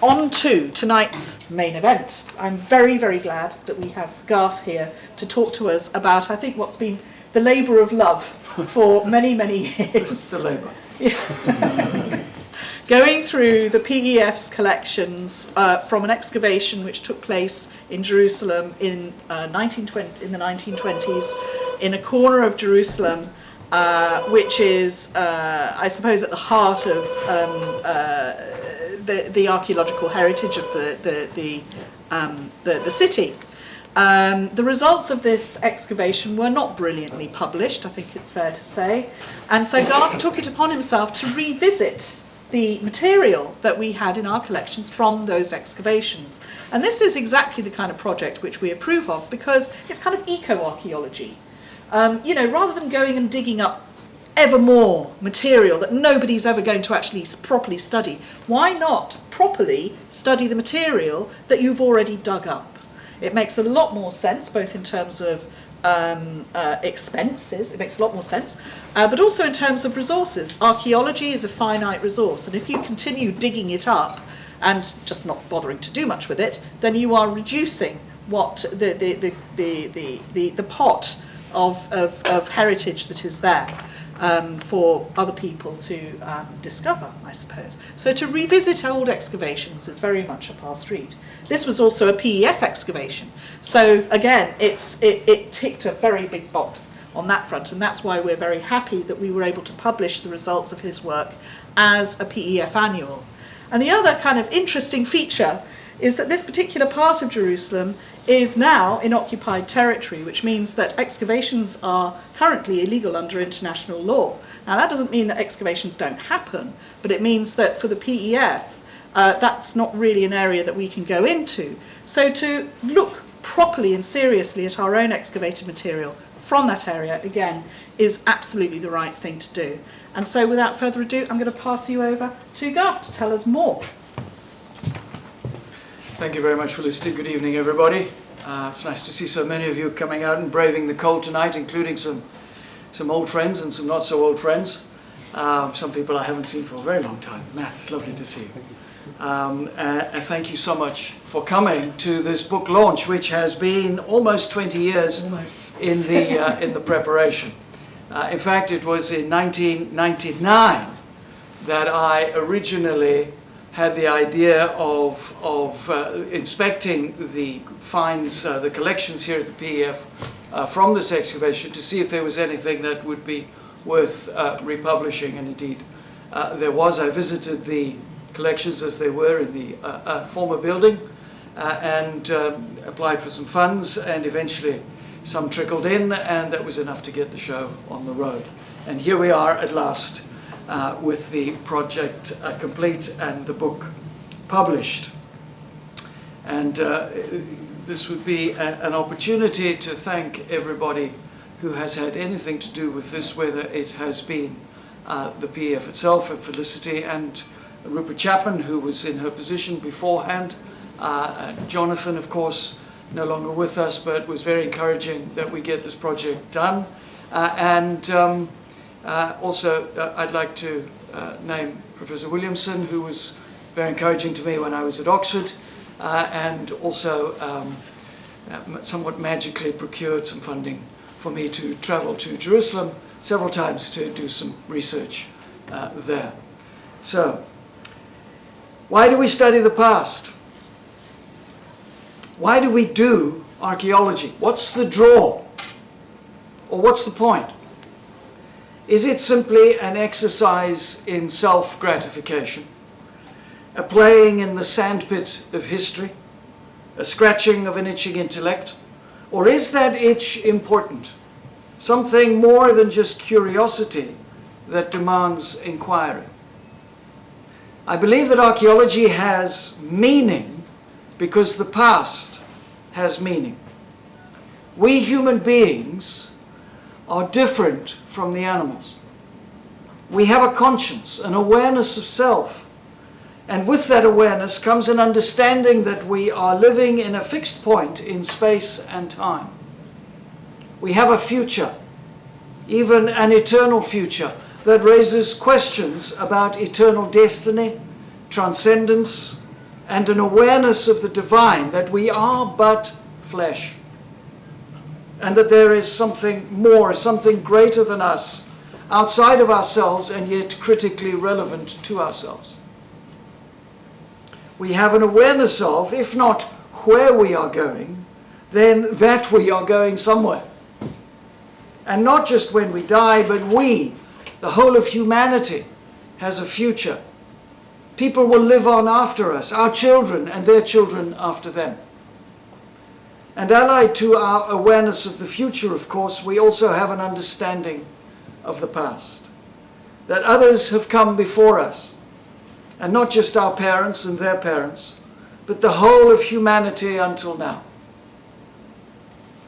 on to tonight's main event. I'm very, very glad that we have Garth here to talk to us about, I think, what's been the labour of love for many, many years. It's the labour. Yeah. Going through the PEF's collections from an excavation which took place in Jerusalem in the 1920s, in a corner of Jerusalem, which is, I suppose, at the heart of the archaeological heritage of the city. The results of this excavation were not brilliantly published, I think it's fair to say, and so Garth took it upon himself to revisit the material that we had in our collections from those excavations. And this is exactly the kind of project which we approve of, because it's kind of eco-archaeology. You know, rather than going and digging up ever more material that nobody's ever going to actually properly study, why not properly study the material that you've already dug up? It makes a lot more sense, both in terms of expenses, it makes a lot more sense, but also in terms of resources. Archaeology is a finite resource, and if you continue digging it up and just not bothering to do much with it, then you are reducing what the pot of heritage that is there for other people to discover, I suppose. So to revisit old excavations is very much up our street. This was also a PEF excavation, so again it ticked a very big box on that front, and that's why we're very happy that we were able to publish the results of his work as a PEF annual. And the other kind of interesting feature is that this particular part of Jerusalem is now in occupied territory, which means that excavations are currently illegal under international law. Now that doesn't mean that excavations don't happen, but it means that for the PEF, that's not really an area that we can go into. So to look properly and seriously at our own excavated material from that area, again, is absolutely the right thing to do. And so without further ado, I'm going to pass you over to Garth to tell us more. Thank you very much, Felicity. Good evening, everybody. It's nice to see so many of you coming out and braving the cold tonight, including some old friends and some not so old friends. Some people I haven't seen for a very long time. Matt, it's lovely to see you. And thank you so much for coming to this book launch, which has been almost 20 years in the preparation. In fact, it was in 1999 that I originally had the idea of inspecting the finds, the collections here at the PEF from this excavation, to see if there was anything that would be worth republishing, and indeed there was. I visited the collections as they were in the former building and applied for some funds, and eventually some trickled in, and that was enough to get the show on the road. And here we are at last with the project complete and the book published. And this would be an opportunity to thank everybody who has had anything to do with this, whether it has been the PEF itself and Felicity and Rupert Chapman, who was in her position beforehand. Jonathan, of course, no longer with us, but was very encouraging that we get this project done. Also, I'd like to name Professor Williamson, who was very encouraging to me when I was at Oxford, and also somewhat magically procured some funding for me to travel to Jerusalem several times to do some research there. So, why do we study the past? Why do we do archaeology? What's the draw? Or what's the point? Is it simply an exercise in self-gratification? A playing in the sandpit of history? A scratching of an itching intellect? Or is that itch important? Something more than just curiosity that demands inquiry? I believe that archaeology has meaning because the past has meaning. We human beings are different from the animals. We have a conscience, an awareness of self, and with that awareness comes an understanding that we are living in a fixed point in space and time. We have a future, even an eternal future, that raises questions about eternal destiny, transcendence, and an awareness of the divine, that we are but flesh, and that there is something more, something greater than us, outside of ourselves and yet critically relevant to ourselves. We have an awareness of, if not where we are going, then that we are going somewhere. And not just when we die, but we, the whole of humanity, has a future. People will live on after us, our children and their children after them. And allied to our awareness of the future, of course, we also have an understanding of the past. That others have come before us, and not just our parents and their parents, but the whole of humanity until now.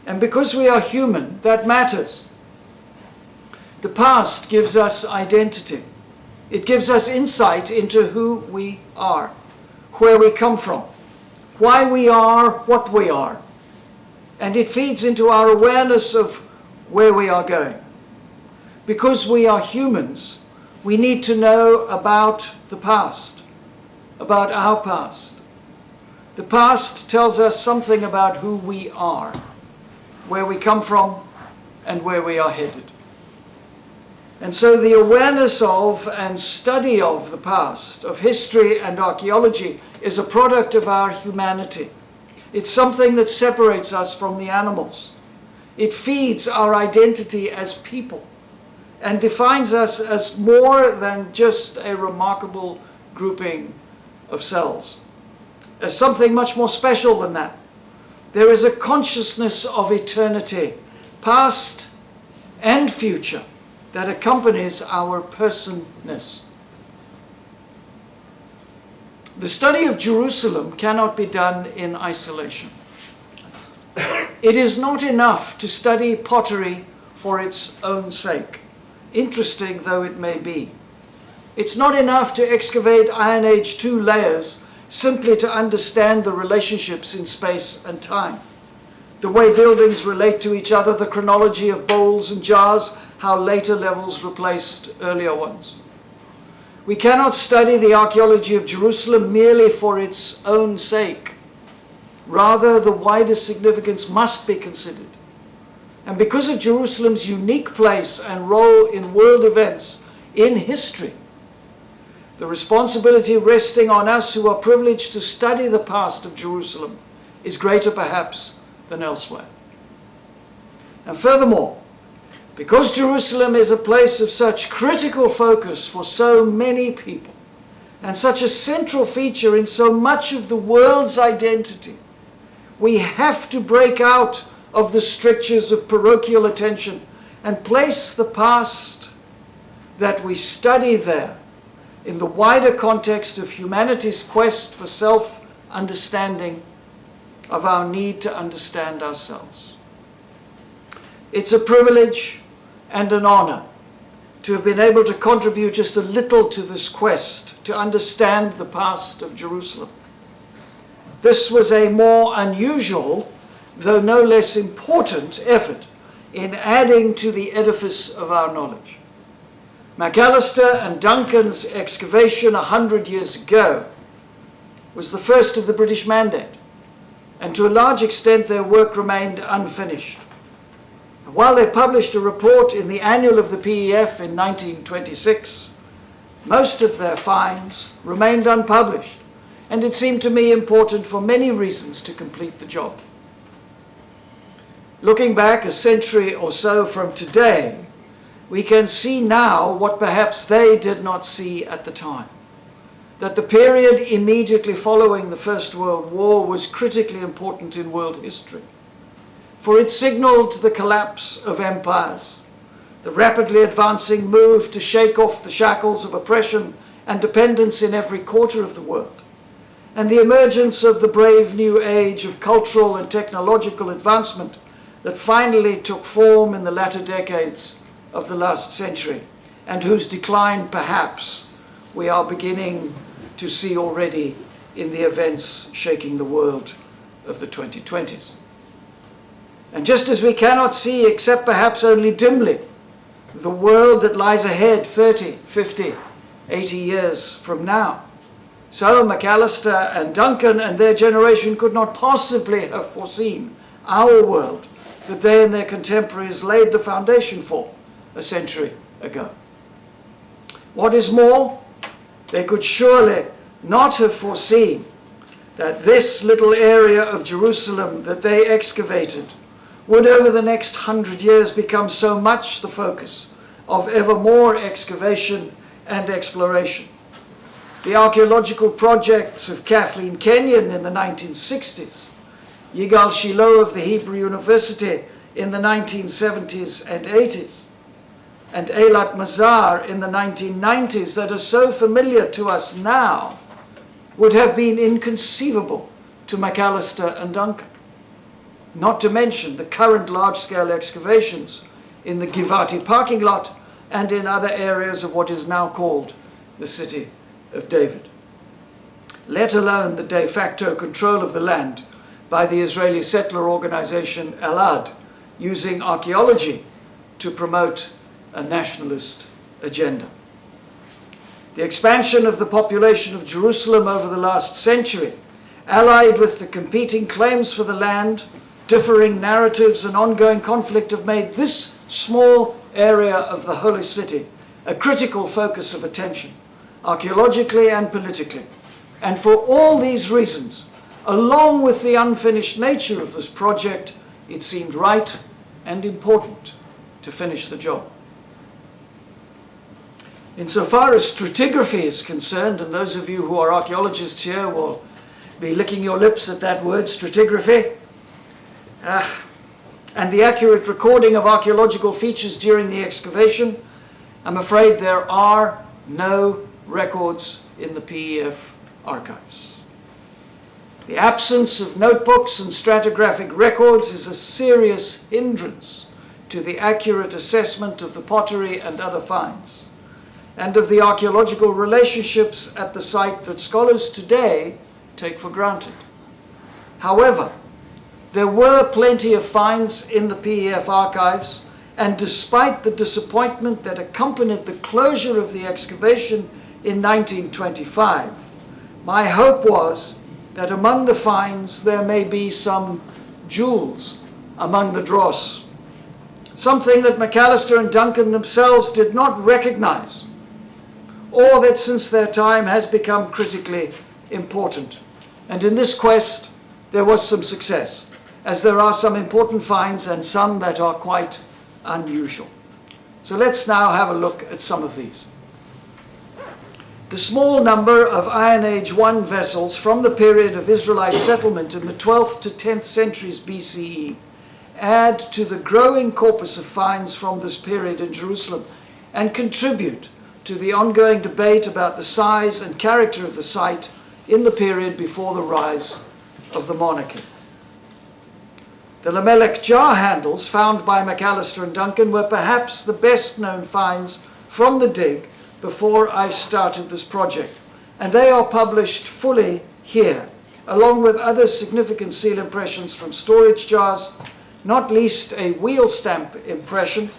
And because we are human, that matters. The past gives us identity. It gives us insight into who we are, where we come from, why we are what we are. And it feeds into our awareness of where we are going. Because we are humans, we need to know about the past, about our past. The past tells us something about who we are, where we come from, and where we are headed. And so the awareness of and study of the past, of history and archaeology, is a product of our humanity. It's something that separates us from the animals. It feeds our identity as people and defines us as more than just a remarkable grouping of cells, as something much more special than that. There is a consciousness of eternity, past and future, that accompanies our personness. The study of Jerusalem cannot be done in isolation. It is not enough to study pottery for its own sake, interesting though it may be. It's not enough to excavate Iron Age 2 layers simply to understand the relationships in space and time, the way buildings relate to each other, the chronology of bowls and jars, how later levels replaced earlier ones. We cannot study the archaeology of Jerusalem merely for its own sake. Rather, the wider significance must be considered. And because of Jerusalem's unique place and role in world events, in history, the responsibility resting on us who are privileged to study the past of Jerusalem is greater perhaps than elsewhere. And furthermore, because Jerusalem is a place of such critical focus for so many people, and such a central feature in so much of the world's identity, we have to break out of the strictures of parochial attention and place the past that we study there in the wider context of humanity's quest for self-understanding, of our need to understand ourselves. It's a privilege and an honor to have been able to contribute just a little to this quest to understand the past of Jerusalem. This was a more unusual, though no less important, effort in adding to the edifice of our knowledge. Macalister and Duncan's excavation 100 years ago was the first of the British Mandate, and to a large extent their work remained unfinished. While they published a report in the annual of the PEF in 1926, most of their finds remained unpublished, and it seemed to me important for many reasons to complete the job. Looking back a century or so from today, we can see now what perhaps they did not see at the time, that the period immediately following the First World War was critically important in world history. For it signaled the collapse of empires, the rapidly advancing move to shake off the shackles of oppression and dependence in every quarter of the world, and the emergence of the brave new age of cultural and technological advancement that finally took form in the latter decades of the last century, and whose decline perhaps we are beginning to see already in the events shaking the world of the 2020s. And just as we cannot see, except perhaps only dimly, the world that lies ahead 30, 50, 80 years from now, So Macalister and Duncan and their generation could not possibly have foreseen our world that they and their contemporaries laid the foundation for a century ago. What is more, they could surely not have foreseen that this little area of Jerusalem that they excavated would over the next 100 years become so much the focus of ever more excavation and exploration. The archaeological projects of Kathleen Kenyon in the 1960s, Yigal Shiloh of the Hebrew University in the 1970s and 80s, and Eilat Mazar in the 1990s that are so familiar to us now would have been inconceivable to Macalister and Duncan. Not to mention the current large-scale excavations in the Givati parking lot and in other areas of what is now called the City of David. Let alone the de facto control of the land by the Israeli settler organization Elad, using archaeology to promote a nationalist agenda. The expansion of the population of Jerusalem over the last century, allied with the competing claims for the land, differing narratives and ongoing conflict, have made this small area of the Holy City a critical focus of attention, archaeologically and politically. And for all these reasons, along with the unfinished nature of this project, it seemed right and important to finish the job. Insofar as stratigraphy is concerned, and those of you who are archaeologists here will be licking your lips at that word, stratigraphy, and the accurate recording of archaeological features during the excavation, I'm afraid there are no records in the PEF archives. The absence of notebooks and stratigraphic records is a serious hindrance to the accurate assessment of the pottery and other finds, and of the archaeological relationships at the site that scholars today take for granted. However, there were plenty of finds in the PEF archives, and despite the disappointment that accompanied the closure of the excavation in 1925, my hope was that among the finds there may be some jewels among the dross, something that Macalister and Duncan themselves did not recognize, or that since their time has become critically important. And in this quest there was some success, as there are some important finds and some that are quite unusual. So let's now have a look at some of these. The small number of Iron Age I vessels from the period of Israelite settlement in the 12th to 10th centuries BCE add to the growing corpus of finds from this period in Jerusalem and contribute to the ongoing debate about the size and character of the site in the period before the rise of the monarchy. The Lamelech jar handles found by Macalister and Duncan were perhaps the best known finds from the dig before I started this project, and they are published fully here, along with other significant seal impressions from storage jars, not least a wheel stamp impression,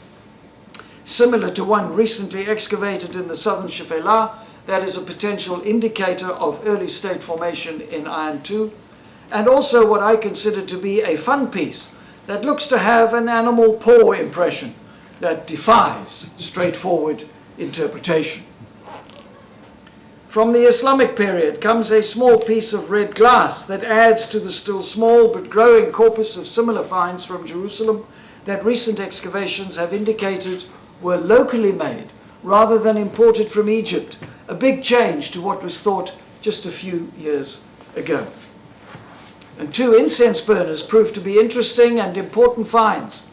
similar to one recently excavated in the southern Shephelah, that is a potential indicator of early state formation in Iron II, and also what I consider to be a fun piece that looks to have an animal paw impression that defies straightforward interpretation. From the Islamic period comes a small piece of red glass that adds to the still small but growing corpus of similar finds from Jerusalem that recent excavations have indicated were locally made rather than imported from Egypt, a big change to what was thought just a few years ago. And two incense burners proved to be interesting and important finds.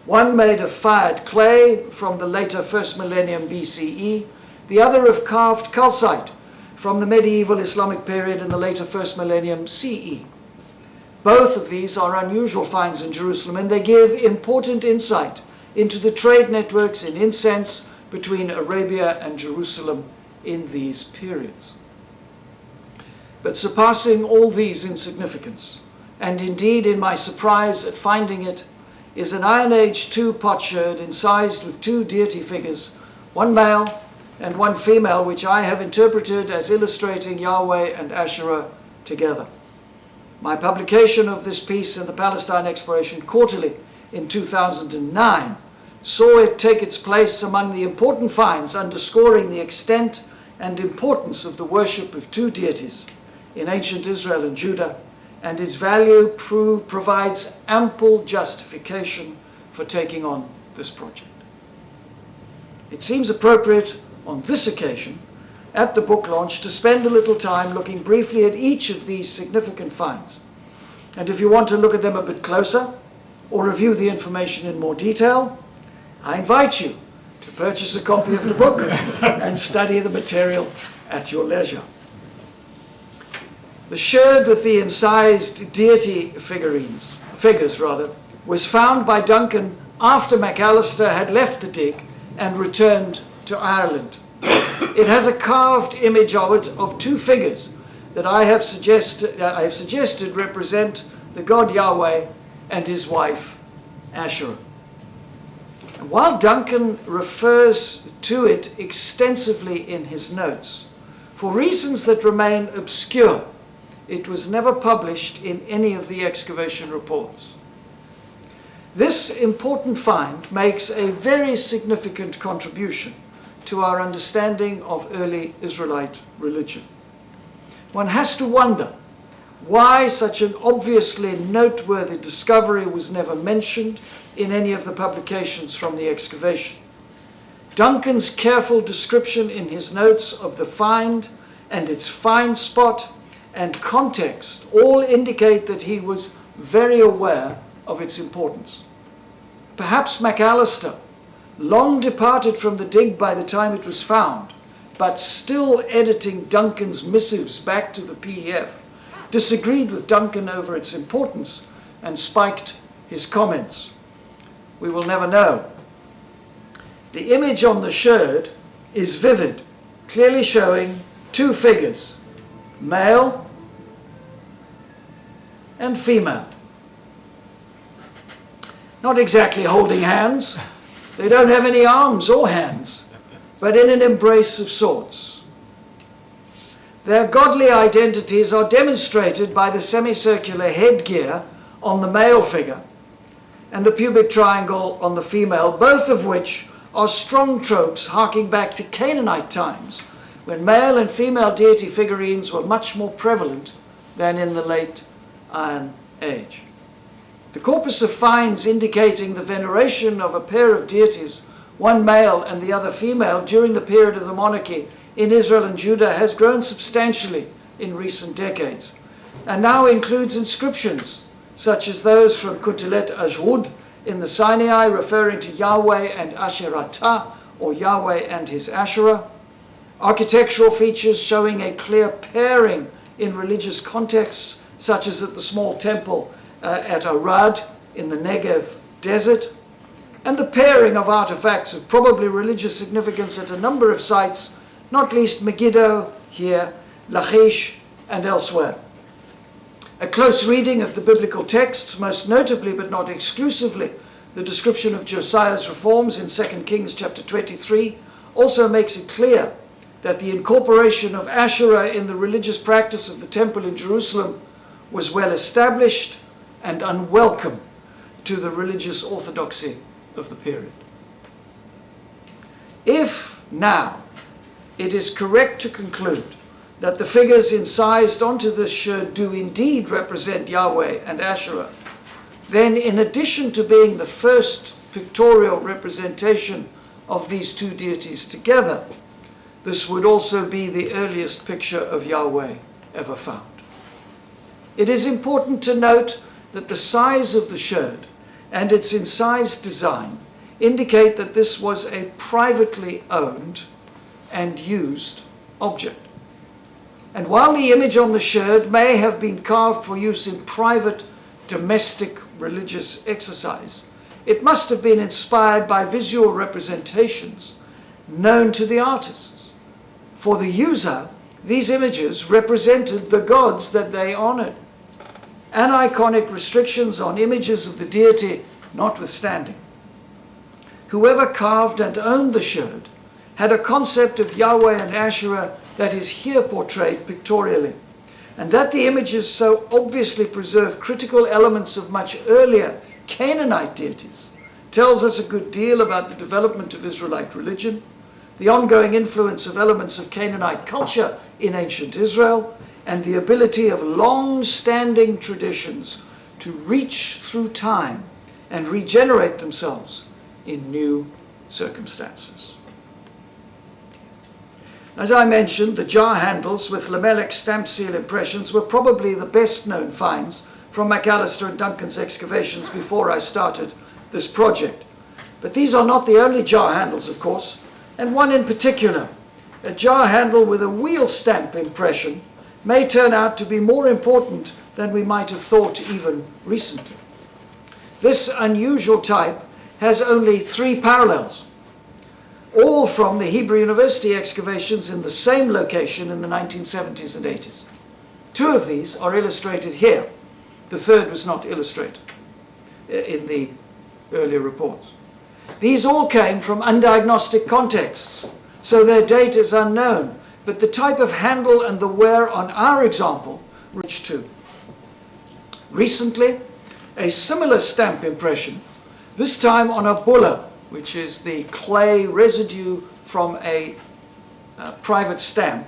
One made of fired clay from the later 1st millennium BCE, the other of carved calcite from the medieval Islamic period in the later 1st millennium CE. Both of these are unusual finds in Jerusalem, and they give important insight into the trade networks in incense between Arabia and Jerusalem in these periods. But surpassing all these in significance, and indeed in my surprise at finding it, is an Iron Age II potsherd incised with two deity figures, one male and one female, which I have interpreted as illustrating Yahweh and Asherah together. My publication of this piece in the Palestine Exploration Quarterly in 2009 saw it take its place among the important finds underscoring the extent and importance of the worship of two deities in ancient Israel and Judah, and its value provides ample justification for taking on this project. It seems appropriate on this occasion, at the book launch, to spend a little time looking briefly at each of these significant finds. And if you want to look at them a bit closer, or review the information in more detail, I invite you to purchase a copy of the book and study the material at your leisure. The sherd with the incised deity figures, was found by Duncan after Macalister had left the dig and returned to Ireland. It has a carved image of it of two figures that I have suggested represent the god Yahweh and his wife Asherah. And while Duncan refers to it extensively in his notes, for reasons that remain obscure, it was never published in any of the excavation reports. This important find makes a very significant contribution to our understanding of early Israelite religion. One has to wonder why such an obviously noteworthy discovery was never mentioned in any of the publications from the excavation. Duncan's careful description in his notes of the find and its find spot and context all indicate that he was very aware of its importance. Perhaps Macalister, long departed from the dig by the time it was found, but still editing Duncan's missives back to the PDF, disagreed with Duncan over its importance and spiked his comments. We will never know. The image on the sherd is vivid, clearly showing two figures, male and female. Not exactly holding hands. They don't have any arms or hands, but in an embrace of sorts. Their godly identities are demonstrated by the semicircular headgear on the male figure and the pubic triangle on the female, both of which are strong tropes harking back to Canaanite times, when male and female deity figurines were much more prevalent than in the late Iron Age. The corpus of finds indicating the veneration of a pair of deities, one male and the other female, during the period of the monarchy in Israel and Judah has grown substantially in recent decades, and now includes inscriptions such as those from Kuntilet Ajhud in the Sinai, referring to Yahweh and Asherata, or Yahweh and his Asherah, architectural features showing a clear pairing in religious contexts, such as at the small temple at Arad in the Negev desert, and the pairing of artifacts of probably religious significance at a number of sites, not least Megiddo here, Lachish, and elsewhere. A close reading of the biblical texts, most notably but not exclusively the description of Josiah's reforms in 2 Kings chapter 23, also makes it clear that the incorporation of Asherah in the religious practice of the temple in Jerusalem was well established and unwelcome to the religious orthodoxy of the period. If now it is correct to conclude that the figures incised onto this sherd do indeed represent Yahweh and Asherah, then in addition to being the first pictorial representation of these two deities together, this would also be the earliest picture of Yahweh ever found. It is important to note that the size of the sherd and its incised design indicate that this was a privately owned and used object. And while the image on the sherd may have been carved for use in private domestic religious exercise, it must have been inspired by visual representations known to the artists. For the user, these images represented the gods that they honored, aniconic restrictions on images of the deity notwithstanding. Whoever carved and owned the sherd had a concept of Yahweh and Asherah that is here portrayed pictorially, and that the images so obviously preserve critical elements of much earlier Canaanite deities tells us a good deal about the development of Israelite religion, the ongoing influence of elements of Canaanite culture in ancient Israel, and the ability of long-standing traditions to reach through time and regenerate themselves in new circumstances. As I mentioned, the jar handles with lamellic stamp seal impressions were probably the best known finds from Macalister and Duncan's excavations before I started this project. But these are not the only jar handles, of course, and one in particular, a jar handle with a wheel stamp impression, may turn out to be more important than we might have thought even recently. This unusual type has only 3 parallels, all from the Hebrew University excavations in the same location in the 1970s and 80s. 2 of these are illustrated here. The third was not illustrated in the earlier reports. These all came from undiagnostic contexts, so their date is unknown, but the type of handle and the wear on our example reach too. Recently, a similar stamp impression, this time on a bulla, which is the clay residue from a private stamp,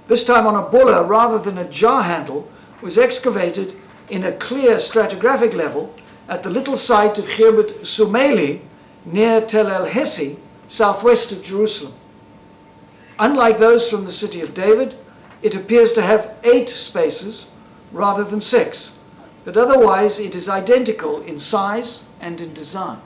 this time on a bulla rather than a jar handle, was excavated in a clear stratigraphic level at the little site of Khirbet Sumeili near Tel El Hesi, southwest of Jerusalem. Unlike those from the city of David, it appears to have 8 spaces rather than 6, but otherwise it is identical in size and in design.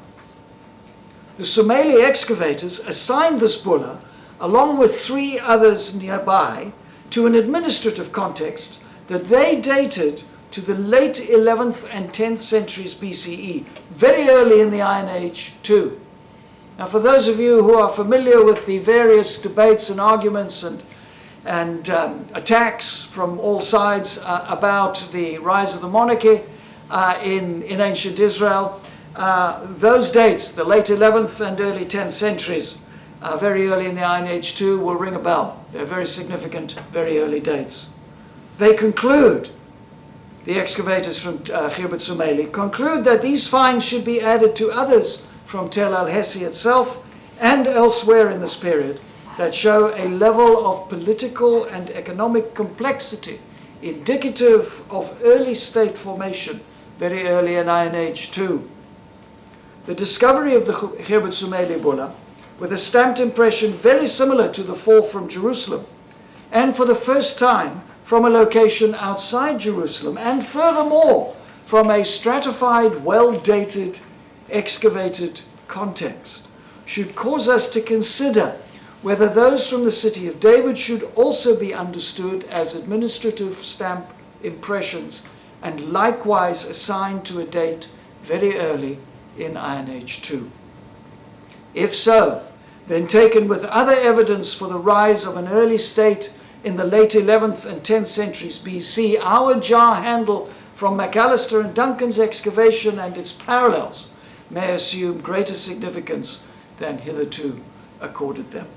The Sumeili excavators assigned this bulla, along with 3 others nearby, to an administrative context that they dated to the late 11th and 10th centuries BCE, very early in the Iron Age too. Now, for those of you who are familiar with the various debates and arguments and attacks from all sides about the rise of the monarchy in ancient Israel, those dates, the late 11th and early 10th centuries, very early in the Iron Age too, will ring a bell. They're very significant, very early dates. They conclude, the excavators from Khirbet Sumeili conclude that these finds should be added to others from Tel El Hesi itself and elsewhere in this period that show a level of political and economic complexity indicative of early state formation, very early in Iron Age too. The discovery of the Khirbet Sumeili bulla, with a stamped impression very similar to the 4 from Jerusalem, and for the first time from a location outside Jerusalem, and furthermore from a stratified, well-dated, excavated context, should cause us to consider whether those from the city of David should also be understood as administrative stamp impressions and likewise assigned to a date very early in Iron Age too. If so, then taken with other evidence for the rise of an early state in the late 11th and 10th centuries BC, our jar handle from Macalister and Duncan's excavation and its parallels may assume greater significance than hitherto accorded them.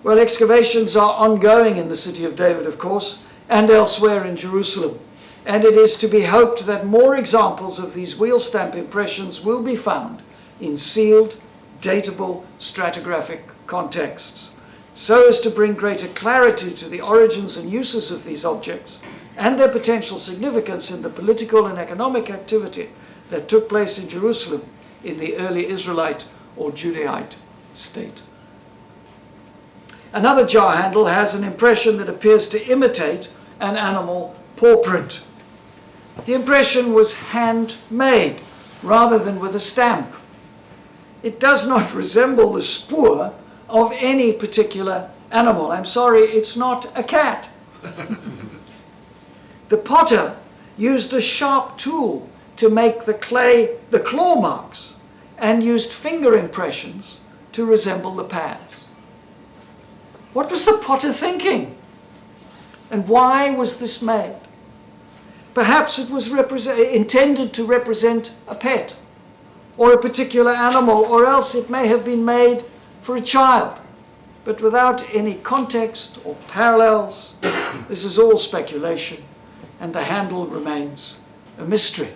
Well, excavations are ongoing in the city of David, of course, and elsewhere in Jerusalem, and it is to be hoped that more examples of these wheel stamp impressions will be found in sealed, datable stratigraphic contexts, so as to bring greater clarity to the origins and uses of these objects and their potential significance in the political and economic activity that took place in Jerusalem in the early Israelite or Judaite state. Another jar handle has an impression that appears to imitate an animal paw print. The impression was handmade rather than with a stamp. It does not resemble the spoor of any particular animal. I'm sorry, it's not a cat. The potter used a sharp tool to make the claw marks and used finger impressions to resemble the pads. What was the potter thinking? And why was this made? Perhaps it was intended to represent a pet, or a particular animal, or else it may have been made for a child, but without any context or parallels. This is all speculation, and the handle remains a mystery.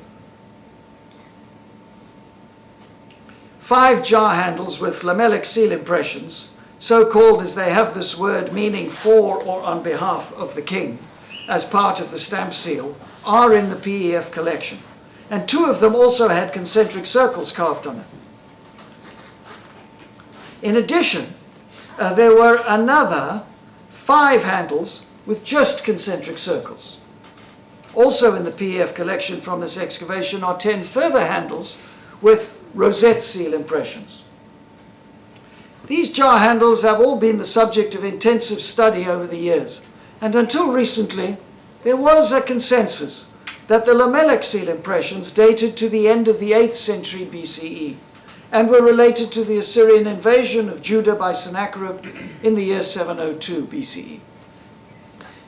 5 jar handles with lamellic seal impressions, so called as they have this word meaning for or on behalf of the king, as part of the stamp seal, are in the PEF collection. And 2 of them also had concentric circles carved on them. In addition, there were another 5 handles with just concentric circles. Also in the PEF collection from this excavation are 10 further handles with rosette seal impressions. These jar handles have all been the subject of intensive study over the years, and until recently there was a consensus that the lamellic seal impressions dated to the end of the 8th century BCE and were related to the Assyrian invasion of Judah by Sennacherib in the year 702 BCE.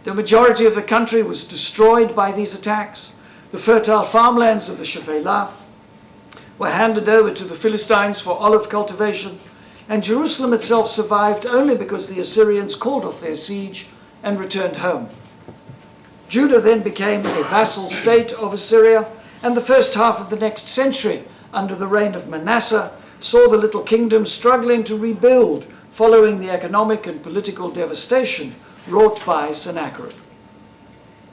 The majority of the country was destroyed by these attacks. The fertile farmlands of the Shephelah were handed over to the Philistines for olive cultivation, and Jerusalem itself survived only because the Assyrians called off their siege and returned home. Judah then became a vassal state of Assyria, and the first half of the next century, under the reign of Manasseh, saw the little kingdom struggling to rebuild following the economic and political devastation wrought by Sennacherib.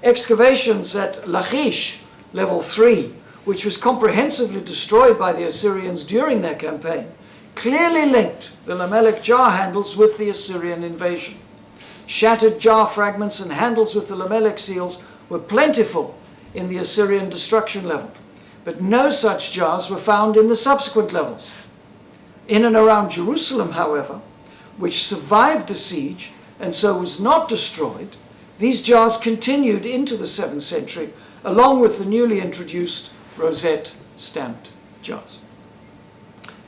Excavations at Lachish, level 3, which was comprehensively destroyed by the Assyrians during their campaign, clearly linked the lamellic jar handles with the Assyrian invasion. Shattered jar fragments and handles with the lamellic seals were plentiful in the Assyrian destruction level, but no such jars were found in the subsequent levels. In and around Jerusalem, however, which survived the siege and so was not destroyed, these jars continued into the 7th century, along with the newly introduced rosette stamped jars.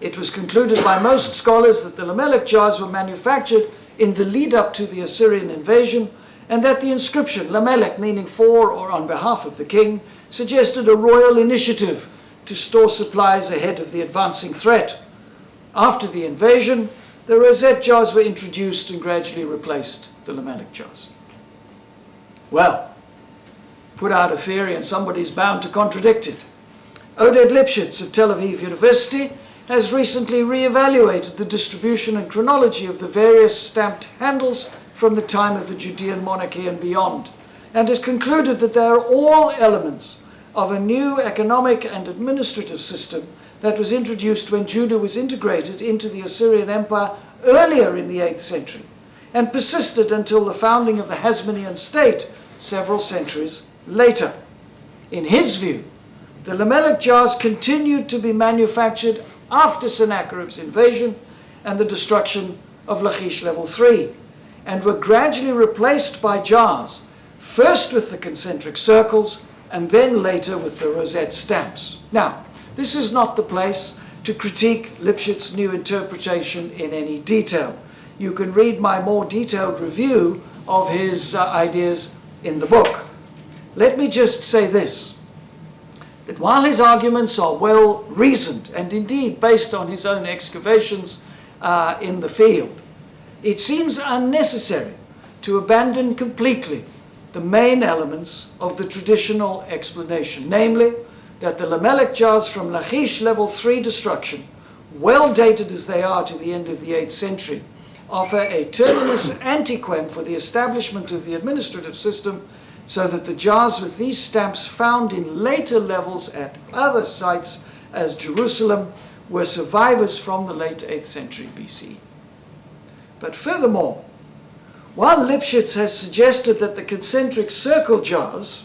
It was concluded by most scholars that the lamellic jars were manufactured in the lead up to the Assyrian invasion, and that the inscription, lamellic, meaning for or on behalf of the king, suggested a royal initiative to store supplies ahead of the advancing threat. After the invasion, the rosette jars were introduced and gradually replaced the lamellic jars. Well, put out a theory and somebody's bound to contradict it. Oded Lipschitz of Tel Aviv University has recently re-evaluated the distribution and chronology of the various stamped handles from the time of the Judean monarchy and beyond, and has concluded that they are all elements of a new economic and administrative system that was introduced when Judah was integrated into the Assyrian Empire earlier in the 8th century, and persisted until the founding of the Hasmonean state several centuries later. In his view, the lamellic jars continued to be manufactured after Sennacherib's invasion and the destruction of Lachish level 3, and were gradually replaced by jars, first with the concentric circles and then later with the rosette stamps. Now, this is not the place to critique Lipschitz's new interpretation in any detail. You can read my more detailed review of his ideas in the book. Let me just say this, that while his arguments are well reasoned and indeed based on his own excavations in the field, it seems unnecessary to abandon completely the main elements of the traditional explanation, namely that the lamellic jars from Lachish level 3 destruction, well dated as they are to the end of the 8th century, offer a terminus antiquem for the establishment of the administrative system, so that the jars with these stamps found in later levels at other sites as Jerusalem were survivors from the late 8th century BC. But furthermore, while Lipschitz has suggested that the concentric circle jars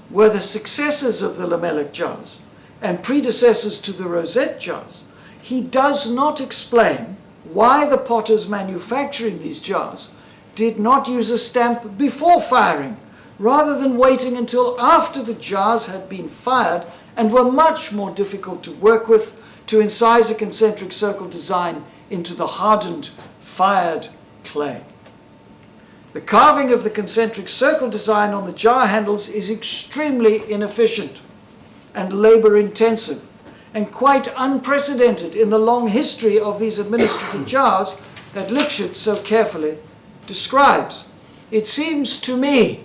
were the successors of the lamellic jars and predecessors to the rosette jars, he does not explain why the potters manufacturing these jars did not use a stamp before firing, rather than waiting until after the jars had been fired and were much more difficult to work with to incise a concentric circle design into the hardened, fired clay. The carving of the concentric circle design on the jar handles is extremely inefficient and labor-intensive, and quite unprecedented in the long history of these administrative jars that Lipschitz so carefully describes. It seems to me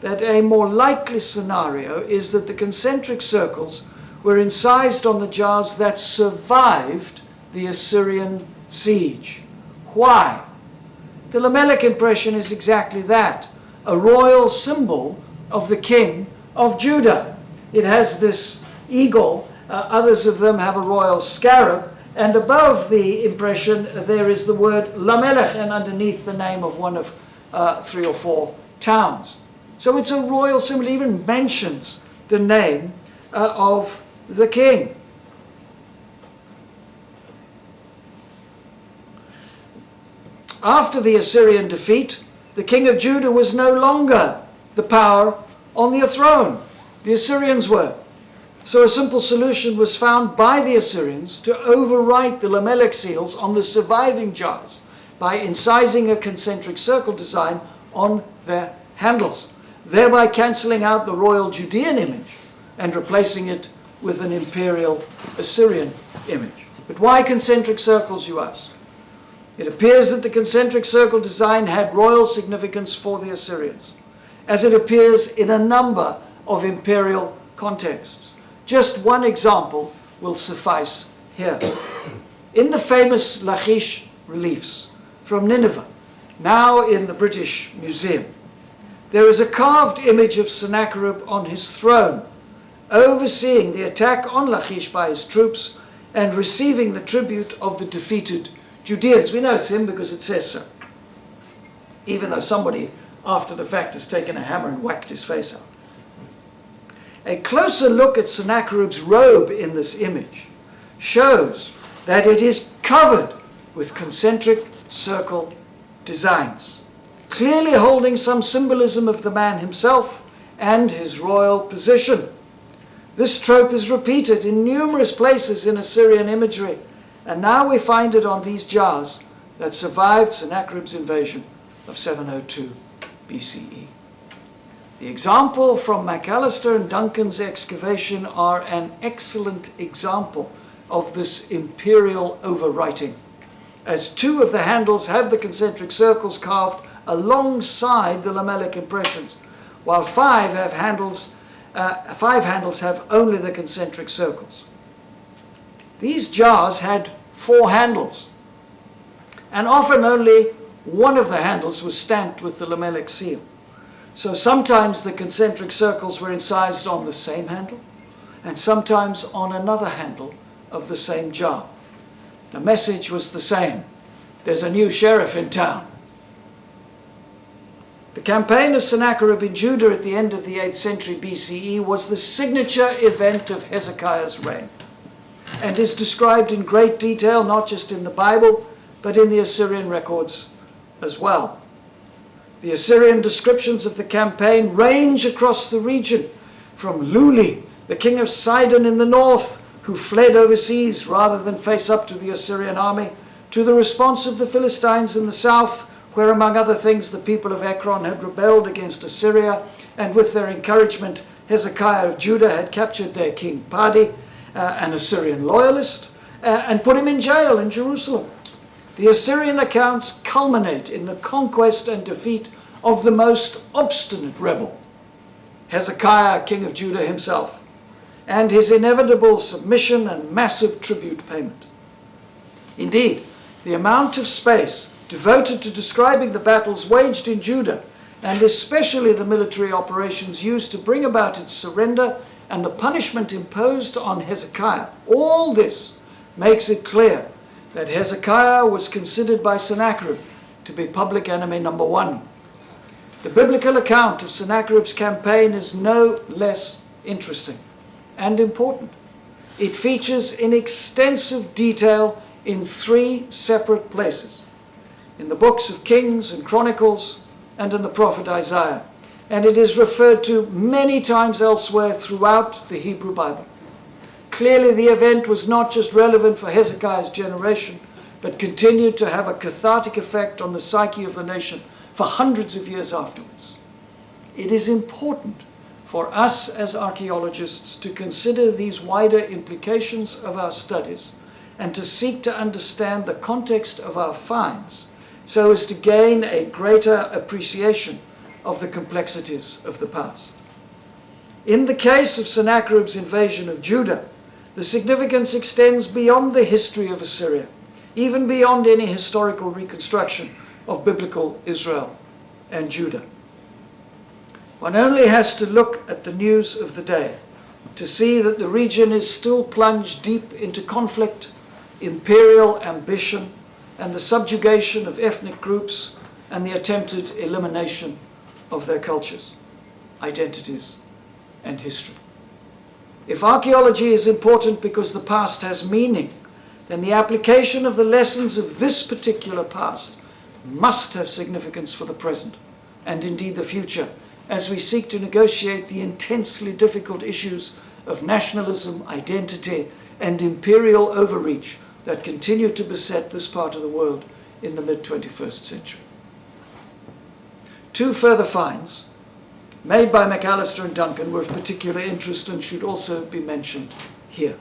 that a more likely scenario is that the concentric circles were incised on the jars that survived the Assyrian siege. Why? The Lamech impression is exactly that, a royal symbol of the king of Judah. It has this eagle, others of them have a royal scarab, and above the impression there is the word Lamelech, and underneath the name of one of 3 or 4 towns. So it's a royal symbol, it even mentions the name of the king. After the Assyrian defeat, the king of Judah was no longer the power on the throne. The Assyrians were. So a simple solution was found by the Assyrians to overwrite the Lamech seals on the surviving jars by incising a concentric circle design on their handles, thereby cancelling out the royal Judean image and replacing it with an imperial Assyrian image. But why concentric circles, you ask? It appears that the concentric circle design had royal significance for the Assyrians, as it appears in a number of imperial contexts. Just one example will suffice here. In the famous Lachish reliefs from Nineveh, now in the British Museum, there is a carved image of Sennacherib on his throne, overseeing the attack on Lachish by his troops and receiving the tribute of the defeated Judeans. We know it's him because it says so, even though somebody after the fact has taken a hammer and whacked his face out. A closer look at Sennacherib's robe in this image shows that it is covered with concentric circle designs, clearly holding some symbolism of the man himself and his royal position. This trope is repeated in numerous places in Assyrian imagery, and now we find it on these jars that survived Sennacherib's invasion of 702 BCE. The example from Macalister and Duncan's excavation are an excellent example of this imperial overwriting, as 2 of the handles have the concentric circles carved alongside the Lamech impressions, while 5 handles have only the concentric circles. These jars had 4 handles, and often only one of the handles was stamped with the Lamech seal. So sometimes the concentric circles were incised on the same handle, and sometimes on another handle of the same jar. The message was the same: there's a new sheriff in town. The campaign of Sennacherib in Judah at the end of the 8th century BCE was the signature event of Hezekiah's reign, and is described in great detail not just in the Bible, but in the Assyrian records as well. The Assyrian descriptions of the campaign range across the region, from Luli, the king of Sidon in the north, who fled overseas rather than face up to the Assyrian army, to the response of the Philistines in the south, where among other things the people of Ekron had rebelled against Assyria, and with their encouragement Hezekiah of Judah had captured their king Padi, an Assyrian loyalist, and put him in jail in Jerusalem. The Assyrian accounts culminate in the conquest and defeat of the most obstinate rebel, Hezekiah, king of Judah himself, and his inevitable submission and massive tribute payment. Indeed, the amount of space devoted to describing the battles waged in Judah, and especially the military operations used to bring about its surrender and the punishment imposed on Hezekiah, all this makes it clear that Hezekiah was considered by Sennacherib to be public enemy number 1. The biblical account of Sennacherib's campaign is no less interesting and important. It features in extensive detail in 3 separate places: in the books of Kings and Chronicles and in the prophet Isaiah, and it is referred to many times elsewhere throughout the Hebrew Bible. Clearly, the event was not just relevant for Hezekiah's generation, but continued to have a cathartic effect on the psyche of the nation for hundreds of years afterwards. It is important for us as archaeologists to consider these wider implications of our studies and to seek to understand the context of our finds so as to gain a greater appreciation of the complexities of the past. In the case of Sennacherib's invasion of Judah, the significance extends beyond the history of Assyria, even beyond any historical reconstruction of biblical Israel and Judah. One only has to look at the news of the day to see that the region is still plunged deep into conflict, imperial ambition, and the subjugation of ethnic groups and the attempted elimination of their cultures, identities, and history. If archaeology is important because the past has meaning, then the application of the lessons of this particular past must have significance for the present, and indeed the future, as we seek to negotiate the intensely difficult issues of nationalism, identity, and imperial overreach that continue to beset this part of the world in the mid-21st century. Two further finds made by Macalister and Duncan were of particular interest and should also be mentioned here.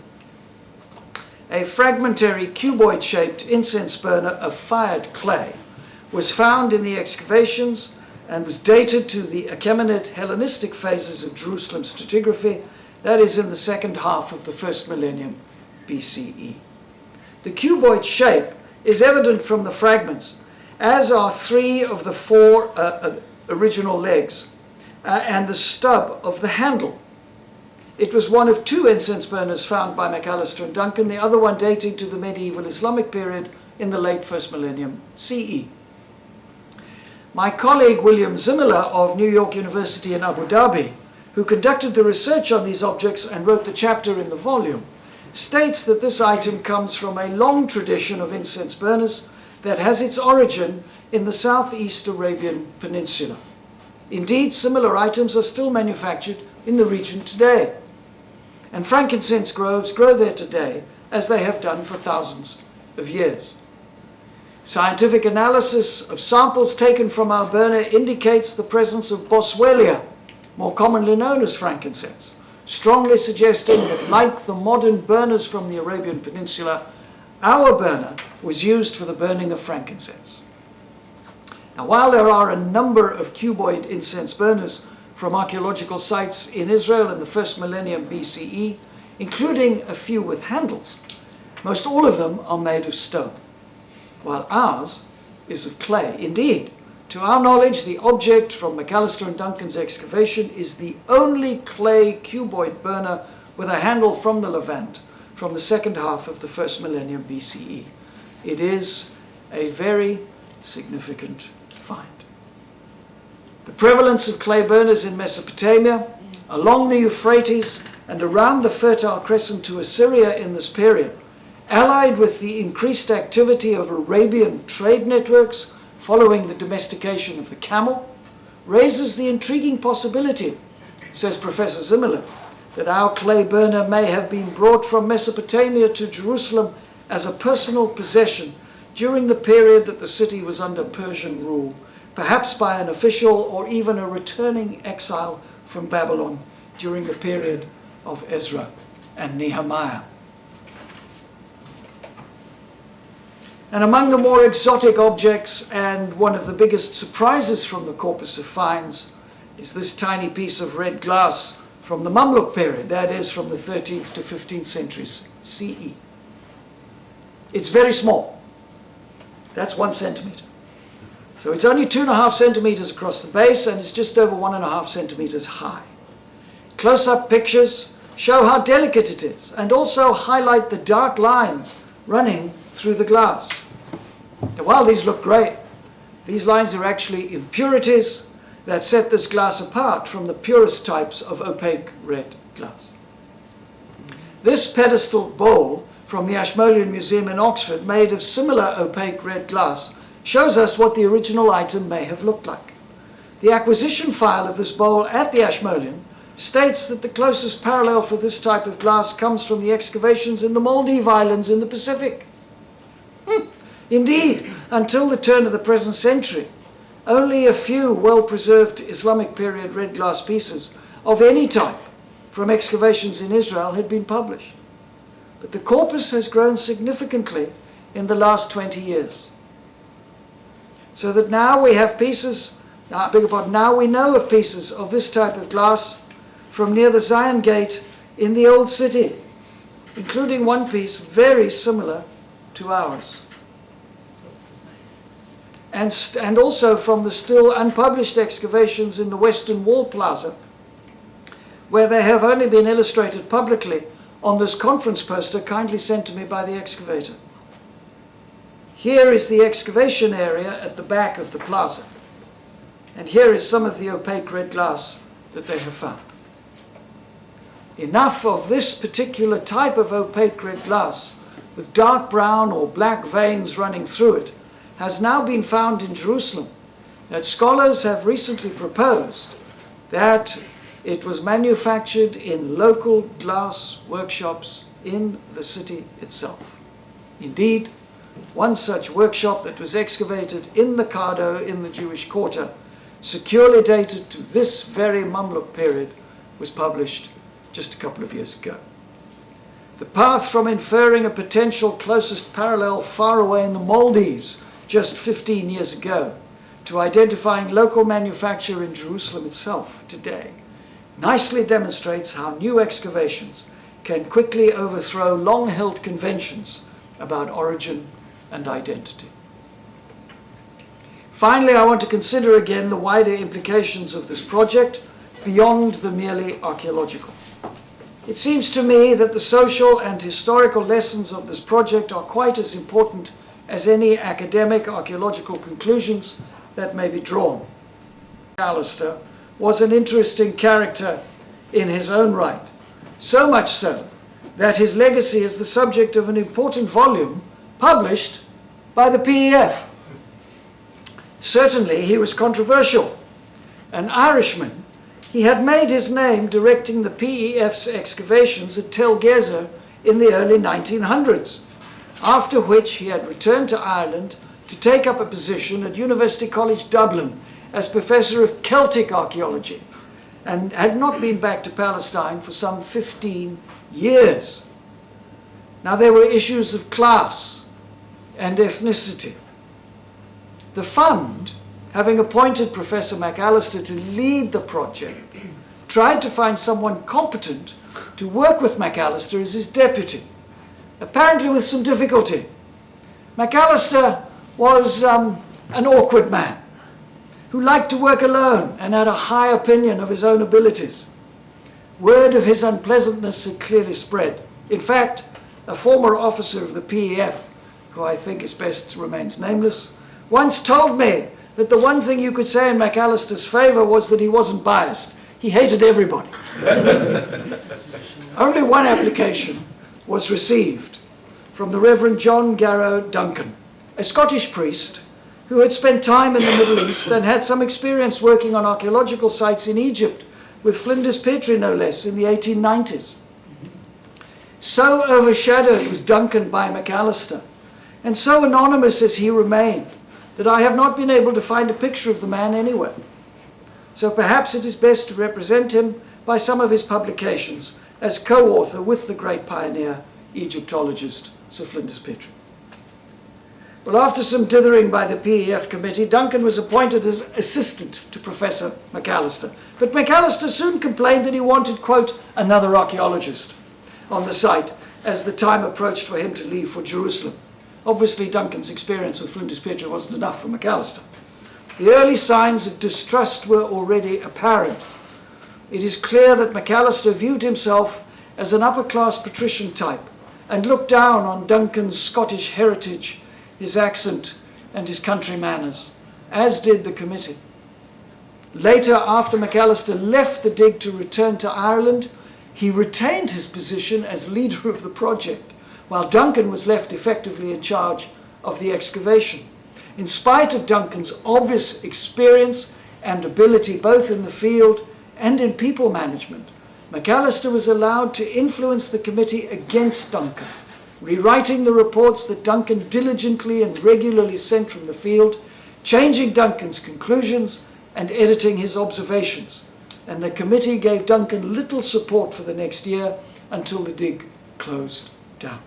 A fragmentary cuboid-shaped incense burner of fired clay was found in the excavations and was dated to the Achaemenid Hellenistic phases of Jerusalem stratigraphy, that is in the second half of the first millennium BCE. The cuboid shape is evident from the fragments, as are three of the four original legs and the stub of the handle. It was one of two incense burners found by Macalister and Duncan, the other one dating to the medieval Islamic period in the late first millennium CE. My colleague William Zimmerler of New York University in Abu Dhabi, who conducted the research on these objects and wrote the chapter in the volume, states that this item comes from a long tradition of incense burners that has its origin in the southeast Arabian Peninsula. Indeed, similar items are still manufactured in the region today, and frankincense groves grow there today, as they have done for thousands of years. Scientific analysis of samples taken from our burner indicates the presence of boswellia, more commonly known as frankincense, strongly suggesting that, like the modern burners from the Arabian Peninsula, our burner was used for the burning of frankincense. Now, while there are a number of cuboid incense burners from archaeological sites in Israel in the first millennium BCE, including a few with handles, most all of them are made of stone, while ours is of clay. Indeed, to our knowledge, the object from Macalister and Duncan's excavation is the only clay cuboid burner with a handle from the Levant from the second half of the first millennium BCE. It is a very significant find. The prevalence of clay burners in Mesopotamia, along the Euphrates, and around the Fertile Crescent to Assyria in this period, allied with the increased activity of Arabian trade networks following the domestication of the camel, raises the intriguing possibility, says Professor Zimmerler, that our clay burner may have been brought from Mesopotamia to Jerusalem as a personal possession during the period that the city was under Persian rule, perhaps by an official or even a returning exile from Babylon during the period of Ezra and Nehemiah. And among the more exotic objects, and one of the biggest surprises from the corpus of finds, is this tiny piece of red glass from the Mamluk period, that is from the 13th to 15th centuries CE. It's very small. That's 1 centimeter. So it's only 2.5 centimeters across the base, and it's just over 1.5 centimeters high. Close-up pictures show how delicate it is, and also highlight the dark lines running through the glass. Now, while these look great, these lines are actually impurities that set this glass apart from the purest types of opaque red glass. This pedestal bowl from the Ashmolean Museum in Oxford, made of similar opaque red glass, shows us what the original item may have looked like. The acquisition file of this bowl at the Ashmolean states that the closest parallel for this type of glass comes from the excavations in the Maldive Islands in the Pacific. Indeed, until the turn of the present century, only a few well-preserved Islamic period red glass pieces of any type from excavations in Israel had been published. But the corpus has grown significantly in the last 20 years. So that now we have pieces, now we know of pieces of this type of glass from near the Zion Gate in the Old City, including one piece very similar to ours. And also from the still unpublished excavations in the Western Wall Plaza, where they have only been illustrated publicly on this conference poster kindly sent to me by the excavator. Here is the excavation area at the back of the plaza. And here is some of the opaque red glass that they have found. Enough of this particular type of opaque red glass, with dark brown or black veins running through it, has now been found in Jerusalem, that scholars have recently proposed that it was manufactured in local glass workshops in the city itself. Indeed, one such workshop that was excavated in the Garrow in the Jewish quarter, securely dated to this very Mamluk period, was published just a couple of years ago. The path from inferring a potential closest parallel far away in the Maldives just 15 years ago to identifying local manufacture in Jerusalem itself today nicely demonstrates how new excavations can quickly overthrow long-held conventions about origin and identity. Finally, I want to consider again the wider implications of this project beyond the merely archaeological. It seems to me that the social and historical lessons of this project are quite as important as any academic archaeological conclusions that may be drawn. Macalister was an interesting character in his own right, so much so that his legacy is the subject of an important volume published by the PEF. Certainly he was controversial. An Irishman, he had made his name directing the PEF's excavations at Tel Gezer in the early 1900s, after which he had returned to Ireland to take up a position at University College Dublin as Professor of Celtic Archaeology, and had not been back to Palestine for some 15 years. Now there were issues of class and ethnicity. The fund, having appointed Professor Macalister to lead the project, tried to find someone competent to work with Macalister as his deputy, apparently with some difficulty. Macalister was an awkward man who liked to work alone and had a high opinion of his own abilities. Word of his unpleasantness had clearly spread. In fact, a former officer of the PEF, who I think is best remains nameless, once told me that the one thing you could say in Macalister's favor was that he wasn't biased. He hated everybody. Only one application was received from the Reverend John Garrow Duncan, a Scottish priest who had spent time in the Middle East and had some experience working on archaeological sites in Egypt, with Flinders Petrie no less, in the 1890s. So overshadowed was Duncan by Macalister, and so anonymous as he remained, that I have not been able to find a picture of the man anywhere. So perhaps it is best to represent him by some of his publications as co-author with the great pioneer Egyptologist Sir Flinders Petrie. Well, after some dithering by the PEF committee, Duncan was appointed as assistant to Professor Macalister. But Macalister soon complained that he wanted, quote, another archaeologist on the site as the time approached for him to leave for Jerusalem. Obviously, Duncan's experience with Flinders Petrie wasn't enough for Macalister. The early signs of distrust were already apparent. It is clear that Macalister viewed himself as an upper-class patrician type and looked down on Duncan's Scottish heritage, his accent, and his country manners, as did the committee. Later, after Macalister left the dig to return to Ireland, he retained his position as leader of the project, while Duncan was left effectively in charge of the excavation. In spite of Duncan's obvious experience and ability both in the field and in people management, Macalister was allowed to influence the committee against Duncan, rewriting the reports that Duncan diligently and regularly sent from the field, changing Duncan's conclusions and editing his observations, and the committee gave Duncan little support for the next year until the dig closed down.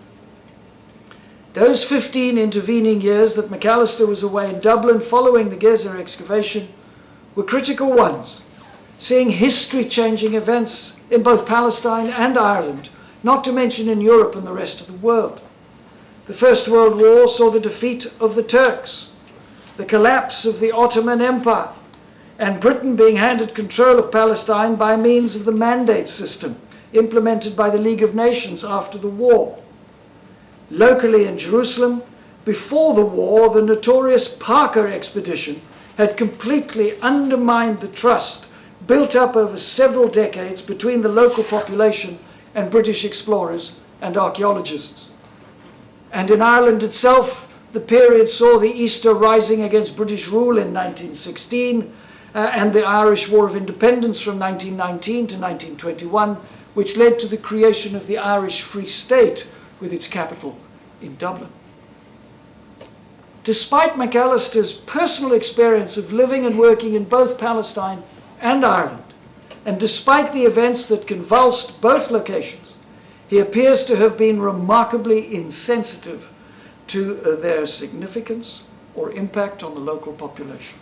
Those 15 intervening years that Macalister was away in Dublin following the Gezer excavation were critical ones, seeing history-changing events in both Palestine and Ireland, not to mention in Europe and the rest of the world. The First World War saw the defeat of the Turks, the collapse of the Ottoman Empire, and Britain being handed control of Palestine by means of the mandate system implemented by the League of Nations after the war. Locally in Jerusalem, before the war, the notorious Parker expedition had completely undermined the trust built up over several decades between the local population and British explorers and archaeologists. And in Ireland itself, the period saw the Easter Rising against British rule in 1916 and the Irish War of Independence from 1919 to 1921, which led to the creation of the Irish Free State with its capital in Dublin. Despite Macalister's personal experience of living and working in both Palestine and Ireland, and despite the events that convulsed both locations, he appears to have been remarkably insensitive to their significance or impact on the local population.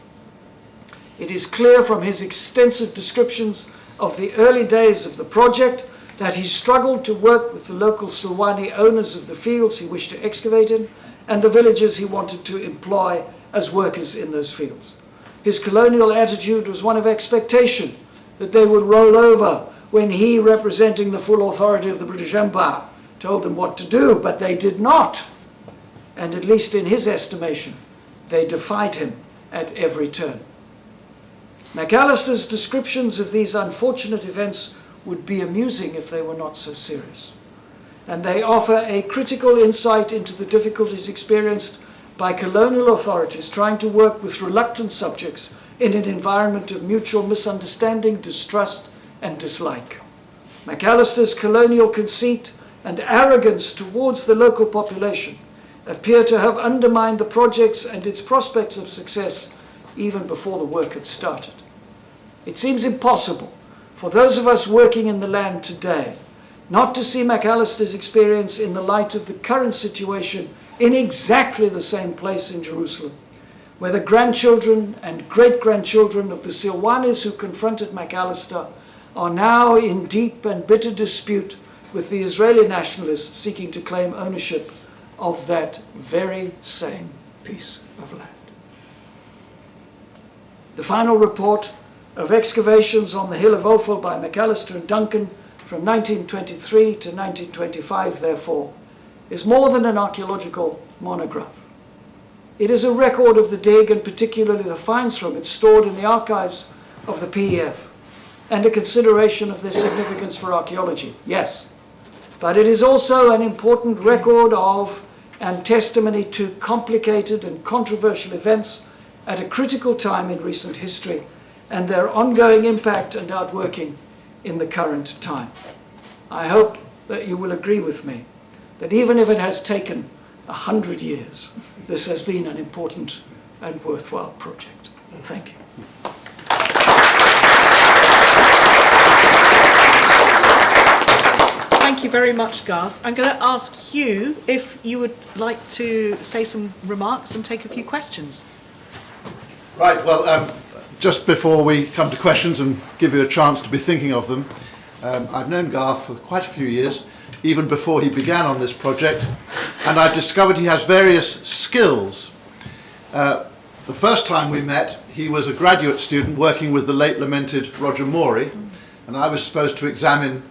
It is clear from his extensive descriptions of the early days of the project that he struggled to work with the local Silwani owners of the fields he wished to excavate in and the villagers he wanted to employ as workers in those fields. His colonial attitude was one of expectation, that they would roll over when he, representing the full authority of the British Empire, told them what to do, but they did not. And at least in his estimation, they defied him at every turn. Macalister's descriptions of these unfortunate events would be amusing if they were not so serious. And they offer a critical insight into the difficulties experienced by colonial authorities trying to work with reluctant subjects in an environment of mutual misunderstanding, distrust, and dislike. Macalister's colonial conceit and arrogance towards the local population appear to have undermined the projects and its prospects of success even before the work had started. It seems impossible for those of us working in the land today not to see Macalister's experience in the light of the current situation in exactly the same place in Jerusalem, where the grandchildren and great-grandchildren of the Silwanis who confronted Macalister are now in deep and bitter dispute with the Israeli nationalists seeking to claim ownership of that very same piece of land. The final report of excavations on the hill of Ophel by Macalister and Duncan from 1923 to 1925, therefore, is more than an archaeological monograph. It is a record of the dig, and particularly the finds from it stored in the archives of the PEF, and a consideration of their significance for archaeology, yes. But it is also an important record of and testimony to complicated and controversial events at a critical time in recent history and their ongoing impact and outworking in the current time. I hope that you will agree with me that even if it has taken 100 years, this has been an important and worthwhile project. Thank you. Thank you very much, Garth. I'm going to ask Hugh if you would like to say some remarks and take a few questions. Right, well, just before we come to questions and give you a chance to be thinking of them, I've known Garth for quite a few years, even before he began on this project, and I've discovered he has various skills. The first time we met, he was a graduate student working with the late lamented Roger Morey, and I was supposed to examine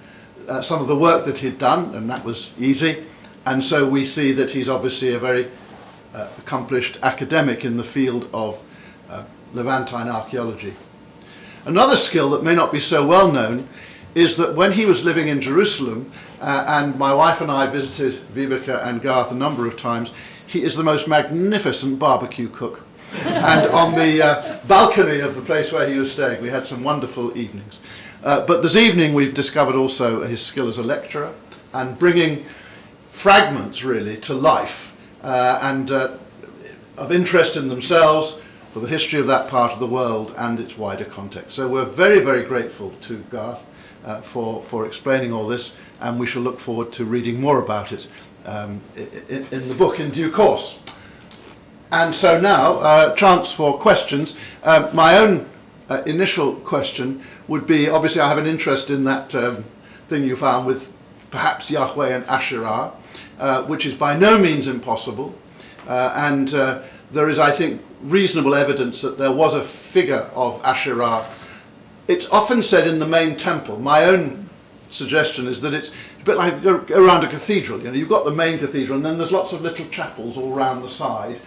some of the work that he'd done, and that was easy, and so we see that he's obviously a very accomplished academic in the field of Levantine archaeology. Another skill that may not be so well known is that when he was living in Jerusalem, and my wife and I visited Vibeke and Garth a number of times, he is the most magnificent barbecue cook. And on the balcony of the place where he was staying, we had some wonderful evenings. But this evening we've discovered also his skill as a lecturer and bringing fragments really to life and of interest in themselves, for the history of that part of the world and its wider context. So we're very, very grateful to Garth for explaining all this, and we shall look forward to reading more about it in the book in due course. And so now, chance for questions. My own initial question would be, obviously I have an interest in that thing you found with perhaps Yahweh and Asherah, which is by no means impossible, and there is, I think, reasonable evidence that there was a figure of Asherah. It's often said in the main temple. My own suggestion is that it's a bit like go around a cathedral. You know, you've got the main cathedral, and then there's lots of little chapels all around the side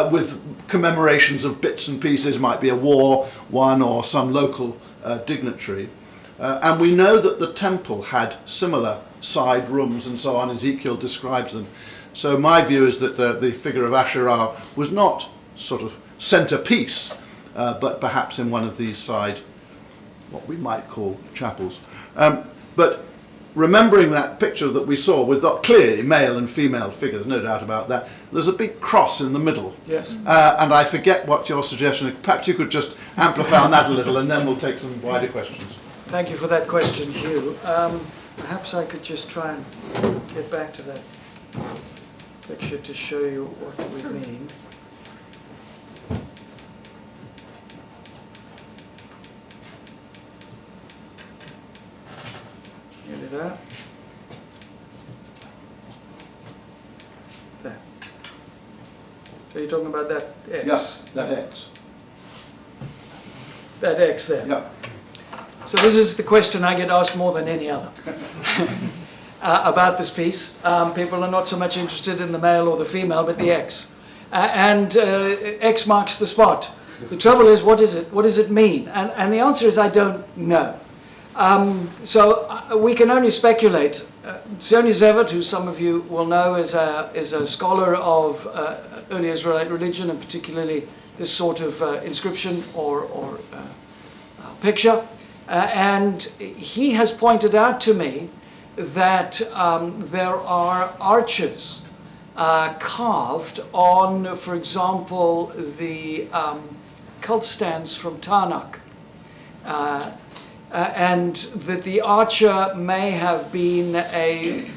with commemorations of bits and pieces. Might be a war one or some local dignitary. And we know that the temple had similar side rooms and so on. Ezekiel describes them. So my view is that the figure of Asherah was not sort of centerpiece, but perhaps in one of these side, what we might call chapels. But remembering that picture that we saw with clearly male and female figures, no doubt about that, there's a big cross in the middle. Yes. And I forget what your suggestion is. Perhaps you could just amplify on that a little, and then we'll take some wider questions. Thank you for that question, Hugh. Perhaps I could just try and get back to that picture to show you what we mean. Nearly there. There. So you're talking about that X? Yeah, that X. That X there. Yeah. So this is the question I get asked more than any other about this piece. People are not so much interested in the male or the female, but the X. And X marks the spot. The trouble is, what is it? What does it mean? And the answer is, I don't know. So we can only speculate. Sonny Zevert, who some of you will know, is a scholar of early Israelite religion, and particularly this sort of inscription or picture. And he has pointed out to me that there are arches carved on, for example, the cult stands from Tanakh. And that the archer may have been a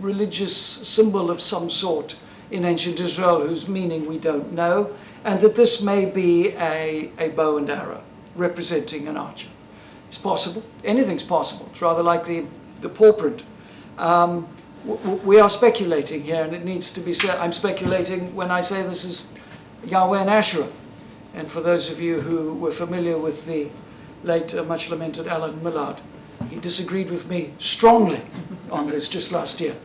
religious symbol of some sort in ancient Israel, whose meaning we don't know, and that this may be a bow and arrow representing an archer. It's possible. Anything's possible. It's rather like the paw print. We are speculating here, and it needs to be said. I'm speculating when I say this is Yahweh and Asherah. And for those of you who were familiar with the late, much lamented Alan Millard, he disagreed with me strongly on this just last year.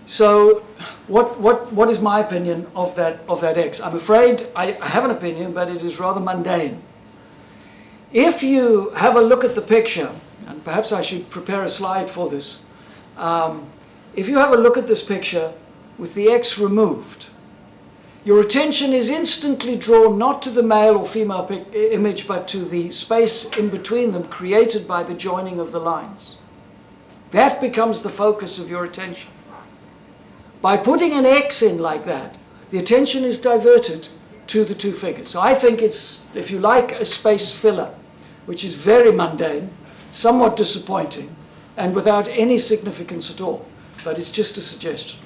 So, what is my opinion of that X? I'm afraid I have an opinion, but it is rather mundane. If you have a look at the picture, and perhaps I should prepare a slide for this, if you have a look at this picture with the X removed, your attention is instantly drawn not to the male or female image, but to the space in between them created by the joining of the lines. That becomes the focus of your attention. By putting an X in like that, the attention is diverted to the two figures. So I think it's, if you like, a space filler, which is very mundane, somewhat disappointing, and without any significance at all. But it's just a suggestion.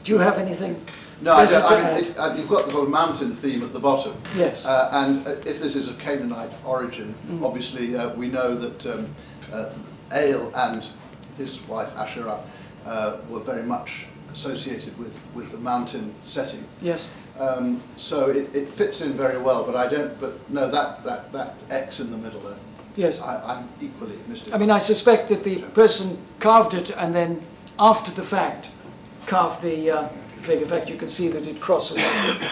Do you have anything? No, I don't. You've got the sort of mountain theme at the bottom. Yes. And if this is of Canaanite origin, obviously we know that Ale and his wife Asherah were very much associated with the mountain setting. Yes. So it fits in very well, but I don't. But no, that X in the middle there. Yes. I'm equally mystified. I mean, I suspect that the person carved it and then, after the fact, carved the figure. In fact, you can see that it crosses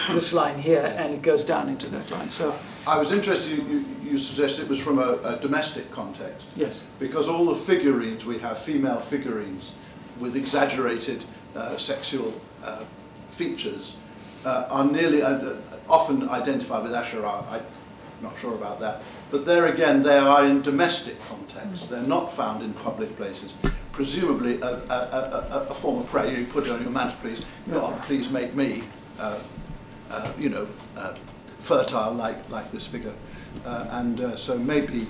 this line here and it goes down into that line. So I was interested. You suggested it was from a domestic context. yes. Because all the figurines we have, female figurines with exaggerated sexual features, are nearly often identified with Asherah. I'm not sure about that. But there again, they are in domestic context. They're not found in public places. Presumably a form of prayer. You put it on your mantelpiece, God, please make me fertile like this figure, so maybe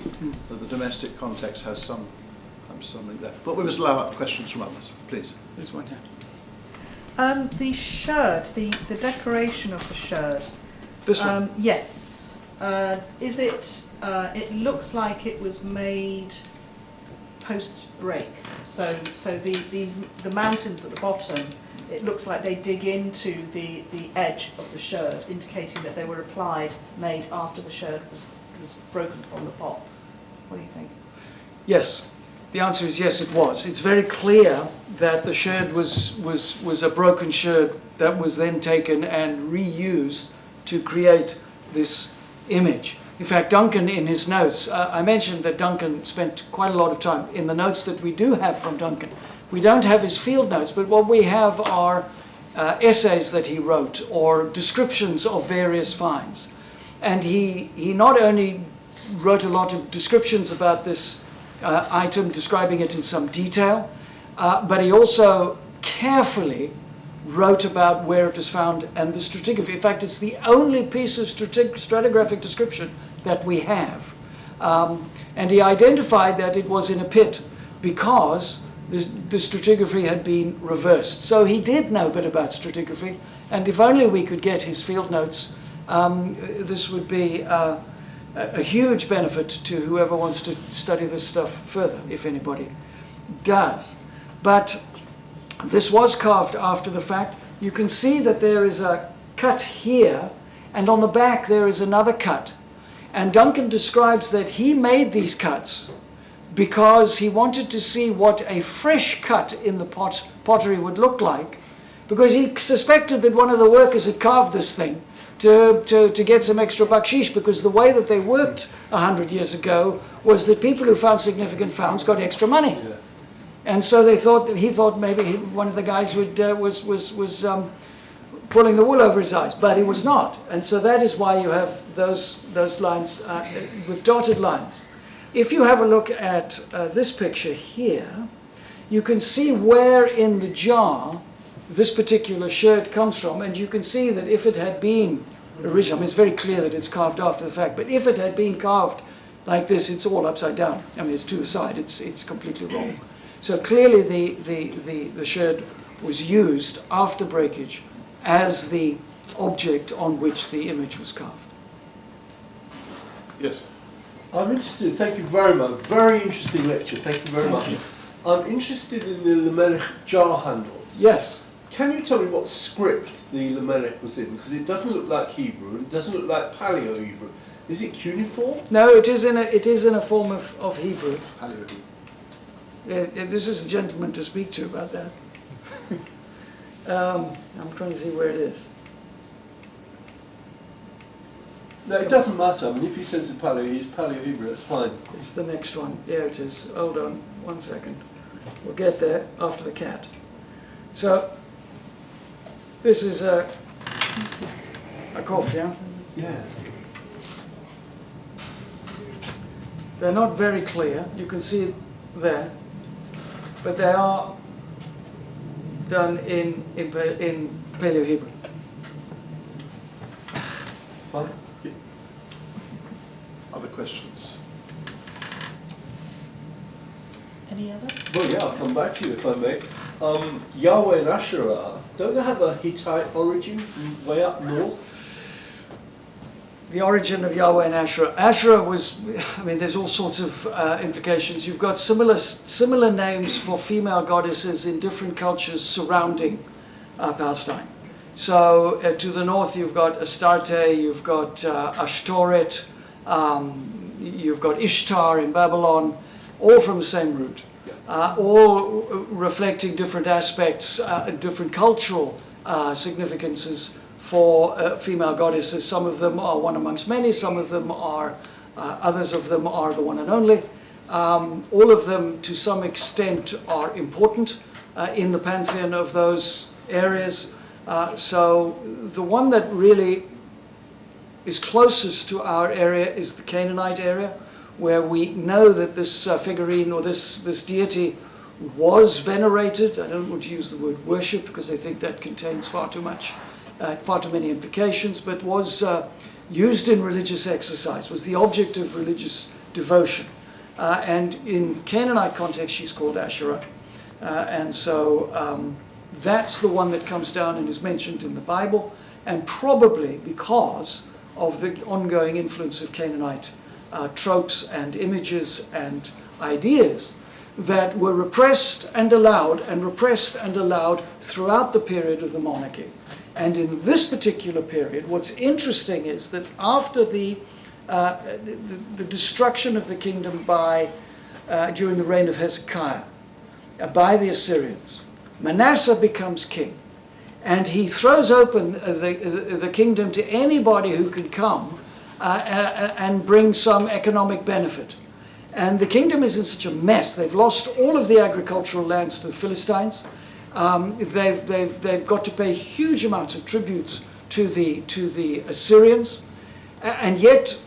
the domestic context has something there. But we must allow up questions from others, please. There's one here. The sherd, the decoration of the sherd. This one? Yes. Is it? It looks like it was made post-break. So the mountains at the bottom, it looks like they dig into the edge of the sherd, indicating that they were made after the sherd was broken from the pot. What do you think? Yes. The answer is yes, it was. It's very clear that the sherd was a broken sherd that was then taken and reused to create this image. In fact, Duncan, in his notes, I mentioned that Duncan spent quite a lot of time in the notes that we do have from Duncan. We don't have his field notes, but what we have are essays that he wrote or descriptions of various finds. And he not only wrote a lot of descriptions about this item, describing it in some detail, but he also carefully wrote about where it was found and the stratigraphy. In fact, it's the only piece of stratigraphic description that we have. And he identified that it was in a pit because the stratigraphy had been reversed. So he did know a bit about stratigraphy, and if only we could get his field notes, this would be a huge benefit to whoever wants to study this stuff further, if anybody does. But this was carved after the fact. You can see that there is a cut here, and on the back there is another cut. And Duncan describes that he made these cuts because he wanted to see what a fresh cut in the pottery would look like, because he suspected that one of the workers had carved this thing to get some extra bakshish, because the way that they worked 100 years ago was that people who found significant finds got extra money. Yeah. And so he thought maybe one of the guys was pulling the wool over his eyes, but he was not. And so that is why you have those lines with dotted lines. If you have a look at this picture here, you can see where in the jar this particular sherd comes from, and you can see that if it had been original, I mean, it's very clear that it's carved after the fact, but if it had been carved like this, it's all upside down. I mean, it's to the side, it's completely wrong. So clearly the sherd was used after breakage as the object on which the image was carved. Yes. I'm interested, thank you very much, very interesting lecture, thank you very much. I'm interested in the Lamech jar handles. Yes. Can you tell me what script the Lamech was in? Because it doesn't look like Hebrew, it doesn't look like Paleo-Hebrew. Is it cuneiform? No, it is in a form of Hebrew. Paleo-Hebrew. This is a gentleman to speak to about that. I'm trying to see where it is. No, it doesn't matter. I mean, if he says it's Paleo-Hebrew, that's fine. It's the next one. Yeah, it is. Hold on 1 second. We'll get there after the cat. So, this is a cough, yeah? Yeah. They're not very clear. You can see it there. But they are done in Paleo-Hebrew. Fine. Other questions? Any other? Well, yeah, I'll come back to you if I may. Yahweh and Asherah, don't they have a Hittite origin way up north? The origin of Yahweh and Asherah. Asherah was, I mean, there's all sorts of implications. You've got similar names for female goddesses in different cultures surrounding Palestine. So to the north you've got Astarte, you've got Ashtoret, you've got Ishtar in Babylon, all from the same root. All reflecting different aspects, different cultural significances for female goddesses. Some of them are one amongst many, some of them are, others of them are the one and only. All of them, to some extent, are important in the pantheon of those areas. So the one that really is closest to our area is the Canaanite area, where we know that this figurine or this deity was venerated. I don't want to use the word worship because I think that contains far too much far too many implications, but was used in religious exercise, was the object of religious devotion. And in Canaanite context, she's called Asherah. And so that's the one that comes down and is mentioned in the Bible, and probably because of the ongoing influence of Canaanite tropes and images and ideas that were repressed and allowed throughout the period of the monarchy. And in this particular period, what's interesting is that after the destruction of the kingdom during the reign of Hezekiah by the Assyrians, Manasseh becomes king, and he throws open the kingdom to anybody who could come and bring some economic benefit. And the kingdom is in such a mess. They've lost all of the agricultural lands to the Philistines. They've got to pay huge amounts of tributes to the Assyrians. And yet,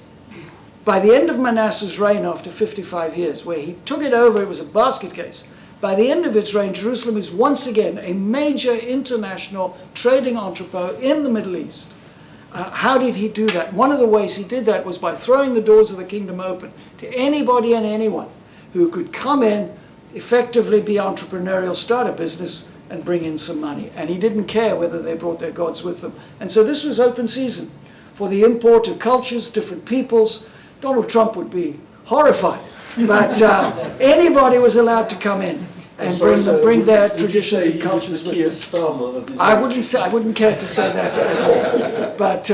by the end of Manasseh's reign, after 55 years, where he took it over, it was a basket case. By the end of its reign, Jerusalem is once again a major international trading entrepot in the Middle East. How did he do that? One of the ways he did that was by throwing the doors of the kingdom open to anybody and anyone who could come in, effectively be entrepreneurial, start a business, and bring in some money. And he didn't care whether they brought their gods with them. And so this was open season for the import of cultures, different peoples. Donald Trump would be horrified, but anybody was allowed to come in and bring their traditions and cultures with them. I wouldn't care to say that at all. But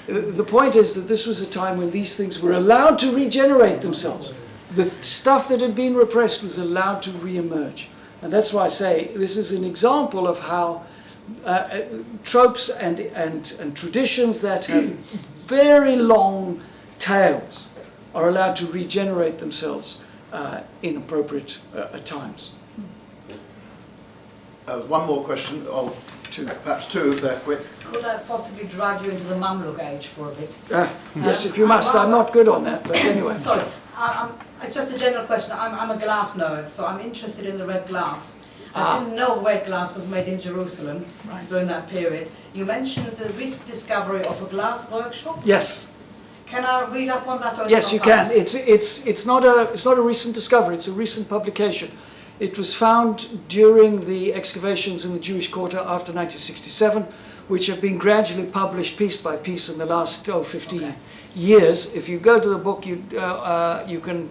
the point is that this was a time when these things were allowed to regenerate themselves. The stuff that had been repressed was allowed to re-emerge. And that's why I say this is an example of how tropes and traditions that have very long tails are allowed to regenerate themselves in appropriate times. One more question, or perhaps two if they're quick. Could I possibly drag you into the Mamluk age for a bit? Yes, if you must. I'm not good on that, but anyway. Sorry, it's just a general question. I'm a glass nerd, so I'm interested in the red glass. I didn't know red glass was made in Jerusalem during that period. You mentioned the recent discovery of a glass workshop. Yes. Can I read up on that? Or Yes, you can. It's not a recent discovery. It's a recent publication. It was found during the excavations in the Jewish quarter after 1967, which have been gradually published piece by piece in the last 15 years. If you go to the book, you can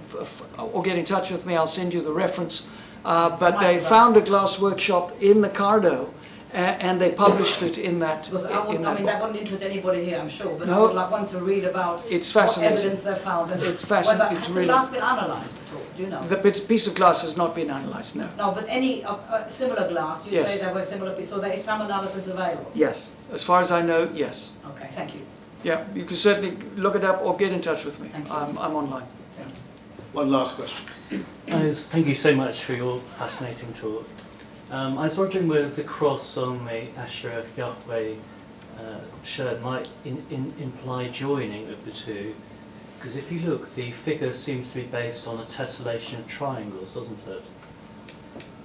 or get in touch with me. I'll send you the reference. But they found a glass workshop in the Garrow, and they published it in that. That wouldn't interest anybody here, I'm sure. But No, I would want to read about what evidence they found. And it's fascinating. Has the glass been analysed at all? Do you know? The piece of glass has not been analysed. No. No, but any similar glass. You say there were similar pieces, so there is some analysis available. Yes, as far as I know, yes. Okay, thank you. Yeah, you can certainly look it up or get in touch with me. Thank you. I'm online. Thank you. One last question. Thank you so much for your fascinating talk. I was wondering whether the cross on the Asherah Yahweh shirt might imply joining of the two, because if you look, the figure seems to be based on a tessellation of triangles, doesn't it?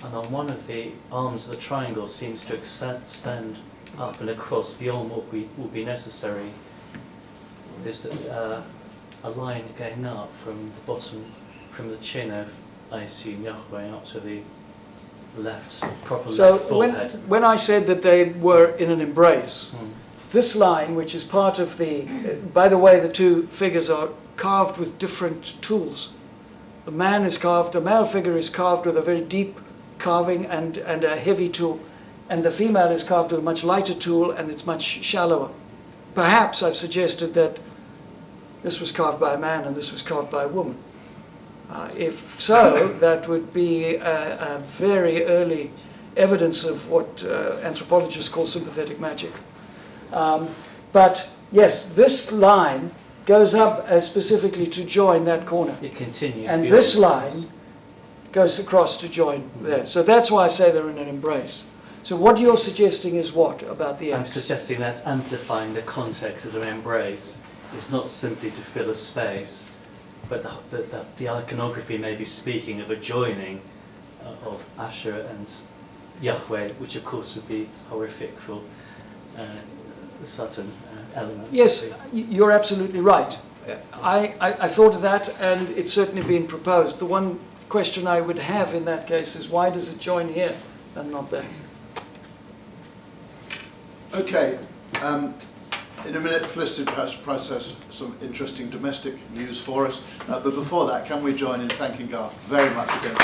And on one of the arms of the triangle seems to extend up and across beyond what will be necessary. There's a line going up from the bottom, from the chin of, I assume, Yahweh up to the left, proper left forehead. So when I said that they were in an embrace, this line, which is part of the, by the way, the two figures are carved with different tools. The male figure is carved with a very deep carving and a heavy tool, and the female is carved with a much lighter tool and it's much shallower. Perhaps I've suggested that this was carved by a man and this was carved by a woman. If so, that would be a very early evidence of what anthropologists call sympathetic magic. But yes, this line goes up specifically to join that corner. It continues. And this line goes across to join there. So that's why I say they're in an embrace. So what you're suggesting is what about the X? I'm suggesting that's amplifying the context of an embrace. It's not simply to fill a space, but the iconography may be speaking of a joining of Asherah and Yahweh, which of course would be horrific for certain elements. Yes, you're absolutely right. I thought of that, and it's certainly been proposed. The one question I would have in that case is, why does it join here and not there? Okay. In a minute, Felicity perhaps process some interesting domestic news for us. But before that, can we join in thanking Garth very much again?